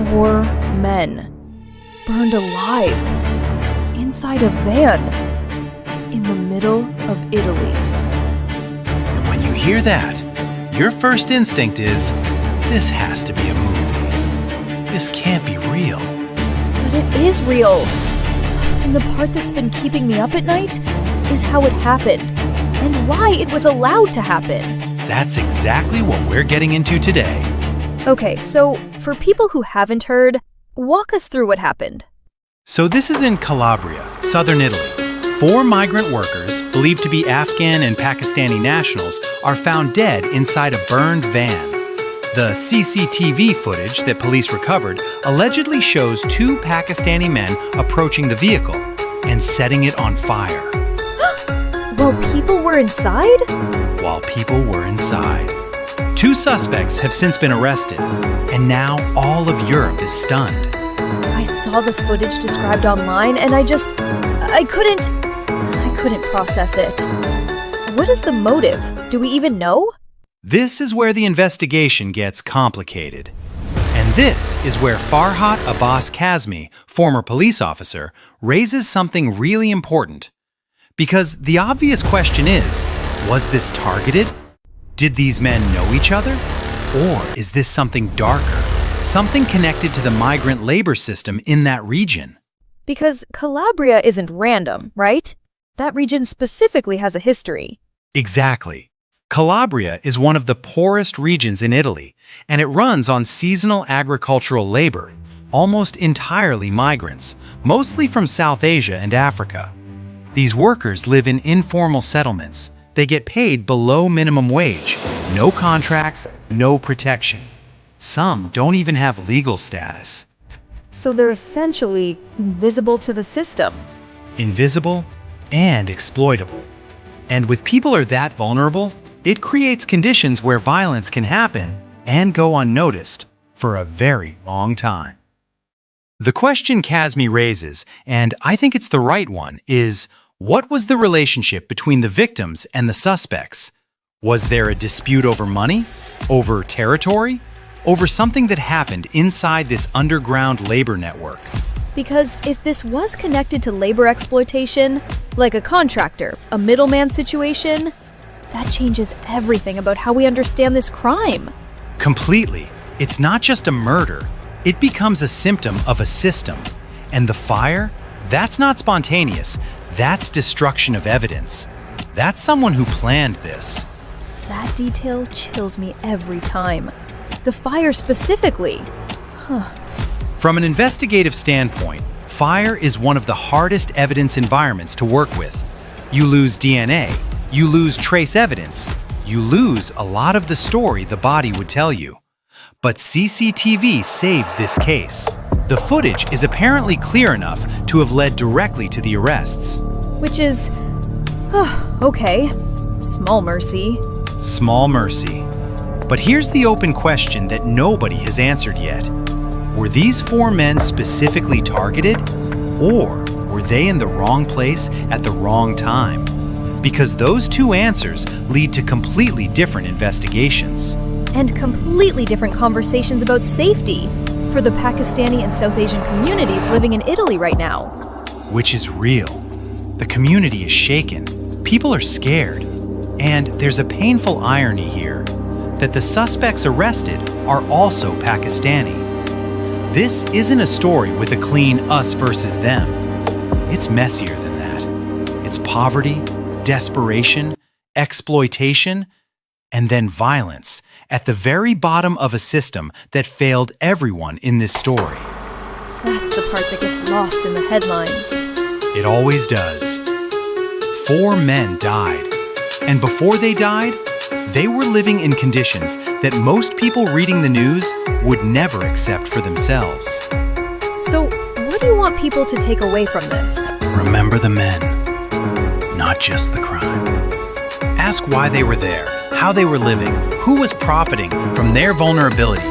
4 men burned alive inside a van in the middle of Italy. And when you hear that, your first instinct is, this has to be a movie. This can't be real. But it is real. And the part that's been keeping me up at night is how it happened and why it was allowed to happen. That's exactly what we're getting into today. Okay, so for people who haven't heard, walk us through what happened. So this is in Calabria, southern Italy. 4 migrant workers, believed to be Afghan and Pakistani nationals, are found dead inside a burned van. The CCTV footage that police recovered allegedly shows 2 Pakistani men approaching the vehicle and setting it on fire. While people were inside? While people were inside. 2 suspects have since been arrested, and now all of Europe is stunned. I saw the footage described online and I couldn't process it. What is the motive? Do we even know? This is where the investigation gets complicated. And this is where Farhat Abbas Kazmi, former police officer, raises something really important. Because the obvious question is, was this targeted? Did these men know each other? Or is this something darker? Something connected to the migrant labor system in that region? Because Calabria isn't random, right? That region specifically has a history. Exactly. Calabria is one of the poorest regions in Italy, and it runs on seasonal agricultural labor, almost entirely migrants, mostly from South Asia and Africa. These workers live in informal settlements. They get paid below minimum wage, no contracts, no protection. Some don't even have legal status. So they're essentially invisible to the system. Invisible and exploitable. And with people are that vulnerable, it creates conditions where violence can happen and go unnoticed for a very long time. The question Kazmi raises, and I think it's the right one, is what was the relationship between the victims and the suspects? Was there a dispute over money? Over territory? Over something that happened inside this underground labor network? Because if this was connected to labor exploitation, like a contractor, a middleman situation, that changes everything about how we understand this crime. Completely. It's not just a murder. It becomes a symptom of a system. And the fire? That's not spontaneous. That's destruction of evidence. That's someone who planned this. That detail chills me every time. The fire specifically. From an investigative standpoint, fire is one of the hardest evidence environments to work with. You lose DNA. You lose trace evidence. You lose a lot of the story the body would tell you. But CCTV saved this case. The footage is apparently clear enough to have led directly to the arrests. Which is... okay. Small mercy. Small mercy. But here's the open question that nobody has answered yet. Were these 4 men specifically targeted? Or were they in the wrong place at the wrong time? Because those 2 answers lead to completely different investigations. And completely different conversations about safety for the Pakistani and South Asian communities living in Italy right now. Which is real. The community is shaken. People are scared. And there's a painful irony here, that the suspects arrested are also Pakistani. This isn't a story with a clean us versus them. It's messier than that. It's poverty, desperation, exploitation, and then violence at the very bottom of a system that failed everyone in this story. That's the part that gets lost in the headlines. It always does. 4 men died. And before they died, they were living in conditions that most people reading the news would never accept for themselves. So, what do you want people to take away from this? Remember the men, not just the crime. Ask why they were there, how they were living, who was profiting from their vulnerability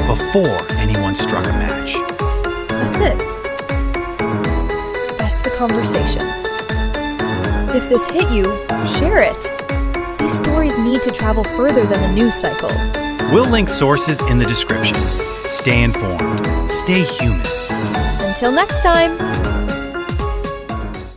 before anyone struck a match. That's it. That's the conversation. If this hit you, share it. These stories need to travel further than the news cycle. We'll link sources in the description. Stay informed. Stay human. Until next time.